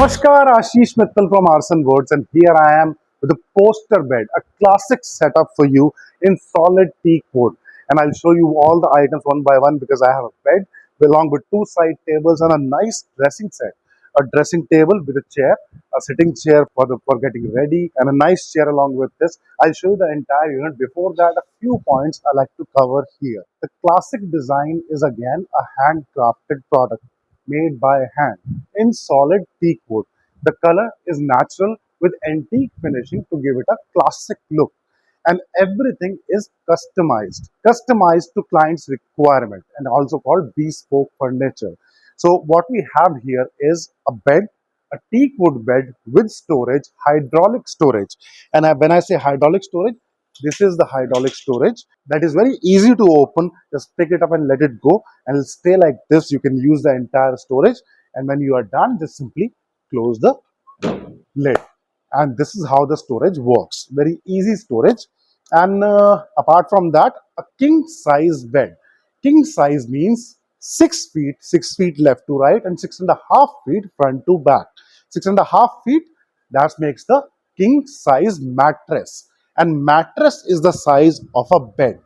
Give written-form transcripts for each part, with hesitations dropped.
Namaskar, Ashish Mittal from Aarsun Woods, and here I am with a poster bed, a classic setup for you in solid teak wood. And I'll show you all the items one by one because I have a bed along with two side tables and a nice dressing set. A dressing table with a chair, a sitting chair for getting ready, and a nice chair along with this. I'll show you the entire unit. Before that, a few points I like to cover here. The classic design is again a handcrafted product made by hand in solid teak wood. The color is natural with antique finishing to give it a classic look. And everything is customized to client's requirement and also called bespoke furniture. So what we have here is a bed, a teak wood bed with storage, hydraulic storage. And when I say hydraulic storage, this is the hydraulic storage that is very easy to open. Just pick it up and let it go, and it'll stay like this. You can use the entire storage, and when you are done, just simply close the lid. And this is how the storage works. Very easy storage. And apart from that, a king size bed. King size means 6 feet, 6 feet left to right, and 6.5 feet front to back. 6.5 feet, that makes the king size mattress. And mattress is the size of a bed.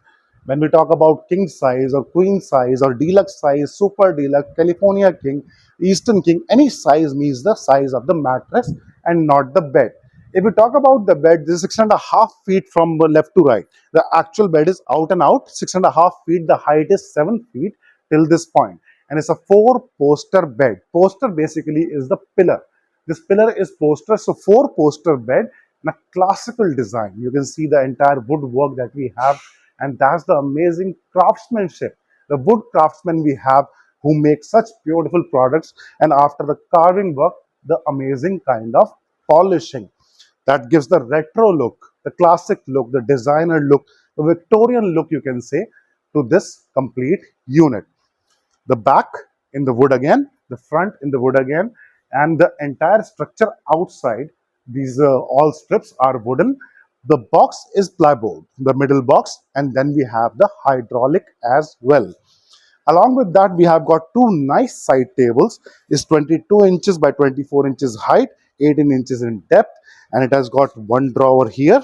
When we talk about king size or queen size or deluxe size, super deluxe, California king, Eastern king, any size means the size of the mattress and not the bed. If we talk about the bed, this is 6.5 feet from left to right. The actual bed is out and out, 6.5 feet. The height is 7 feet till this point. And it's a four poster bed. Poster basically is the pillar. This pillar is poster, so four poster bed in a classical design. You can see the entire woodwork that we have, and that's the amazing craftsmanship. The wood craftsmen we have who make such beautiful products, and after the carving work, the amazing kind of polishing that gives the retro look, the classic look, the designer look, the Victorian look, you can say, to this complete unit. The back in the wood again, the front in the wood again, and the entire structure outside, these all strips are wooden. The box is plywood, the middle box, and then we have the hydraulic as well. Along with that, we have got two nice side tables. It's 22 inches by 24 inches height, 18 inches in depth, and it has got one drawer here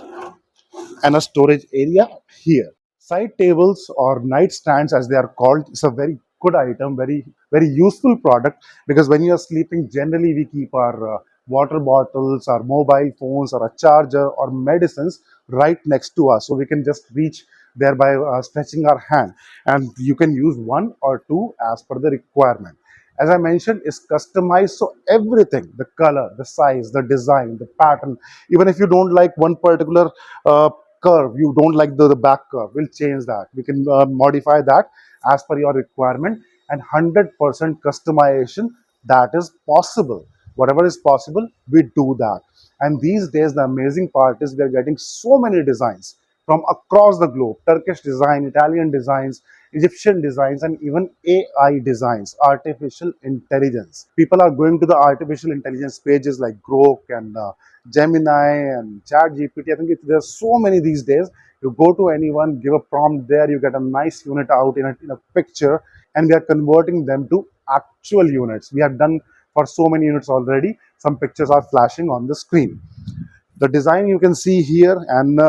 and a storage area here. Side tables or nightstands, as they are called, is a very good item, very useful product, because when you are sleeping, generally we keep our water bottles, our mobile phones, or a charger or medicines right next to us, so we can just reach there by stretching our hand, and you can use one or two as per the requirement. As I mentioned, is customized, so everything, the color, the size, the design, the pattern, even if you don't like one particular curve, you don't like the back curve, we'll change that. We can modify that as per your requirement, and 100% customization that is possible. Whatever is possible, we do that. And these days, the amazing part is we are getting so many designs from across the globe: Turkish design, Italian designs, Egyptian designs, and even AI designs, artificial intelligence. People are going to the artificial intelligence pages like Grok and Gemini and Chat GPT. I think there are so many these days. You go to anyone, give a prompt there, you get a nice unit out in a picture, and we are converting them to actual units. We have done for so many units already. Some pictures are flashing on the screen. The design you can see here, and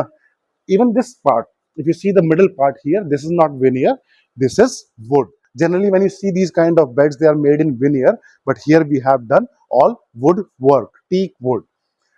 even this part, if you see the middle part here, this is not veneer, this is wood. Generally, when you see these kind of beds, they are made in veneer, but here we have done all wood work, teak wood.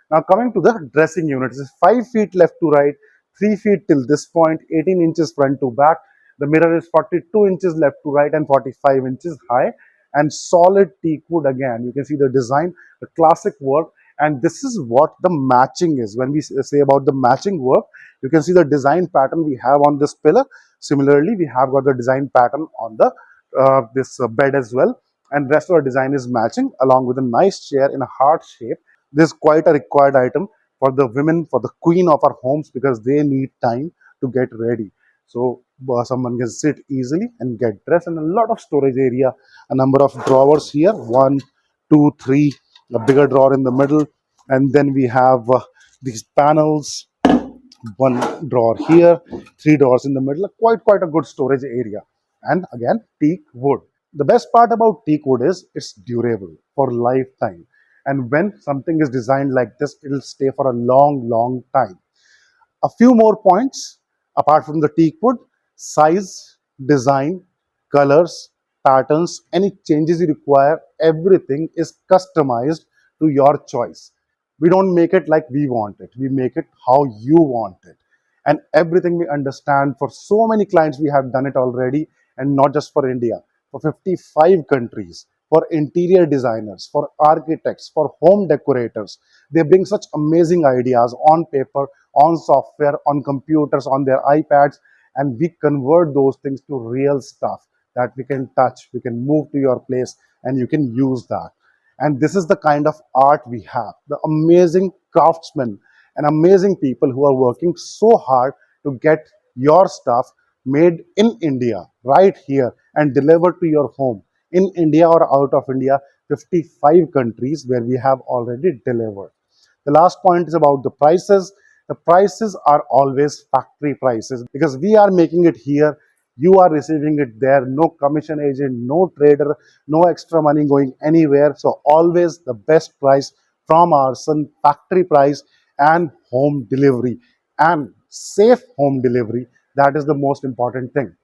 Now coming to the dressing unit, it's 5 feet left to right, 3 feet till this point, 18 inches front to back. The mirror is 42 inches left to right and 45 inches high, and solid teak wood again. You can see the design, the classic work, and this is what the matching is. When we say about the matching work, you can see the design pattern we have on this pillar. Similarly, we have got the design pattern on the this bed as well, and rest of our design is matching along with a nice chair in a heart shape. This is quite a required item for the women, for the queen of our homes, because they need time to get ready. So someone can sit easily and get dressed, and a lot of storage area, a number of drawers here, one, two, three, a bigger drawer in the middle, and then we have these panels, one drawer here, three drawers in the middle, quite a good storage area. And again, teak wood. The best part about teak wood is it's durable for lifetime. And when something is designed like this, it will stay for a long, long time. A few more points apart from the teak wood: size, design, colors, patterns, any changes you require, everything is customized to your choice. We don't make it like we want it, we make it how you want it. And everything we understand, for so many clients, we have done it already, and not just for India, for 55 countries, for interior designers, for architects, for home decorators. They bring such amazing ideas on paper, on software, on computers, on their iPads, and we convert those things to real stuff that we can touch, we can move to your place, and you can use that. And this is the kind of art we have: the amazing craftsmen and amazing people who are working so hard to get your stuff made in India, right here, and delivered to your home in India or out of India, 55 countries where we have already delivered. The last point is about the prices. The prices are always factory prices because we are making it here. You are receiving it there. No commission agent, no trader, no extra money going anywhere. So always the best price from Aarsun, factory price, and home delivery, and safe home delivery. That is the most important thing.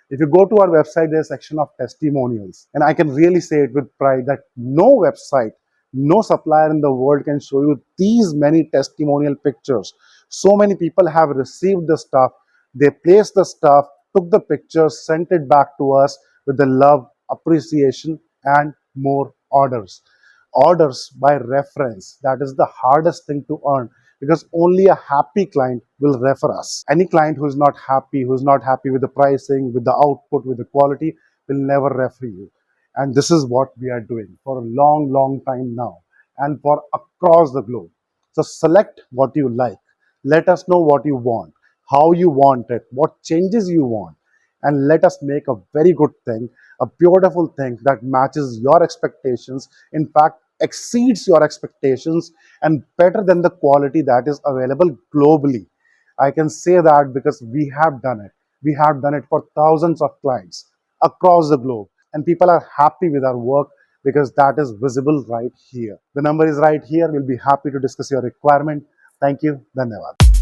If you go to our website, there's a section of testimonials. And I can really say it with pride that no website, no supplier in the world can show you these many testimonial pictures. So many people have received the stuff, they placed the stuff, took the pictures, sent it back to us with the love, appreciation, and more orders. Orders by reference. That is the hardest thing to earn because only a happy client will refer us. Any client who is not happy with the pricing, with the output, with the quality, will never refer you. And this is what we are doing for a long, long time now, and for across the globe. So select what you like. Let us know what you want, how you want it, what changes you want, and let us make a very good thing, a beautiful thing that matches your expectations. In fact, exceeds your expectations and better than the quality that is available globally. I can say that because we have done it. We have done it for thousands of clients across the globe, and people are happy with our work because that is visible right here. The number is right here. We'll be happy to discuss your requirement. Thank you. Dhanyavad.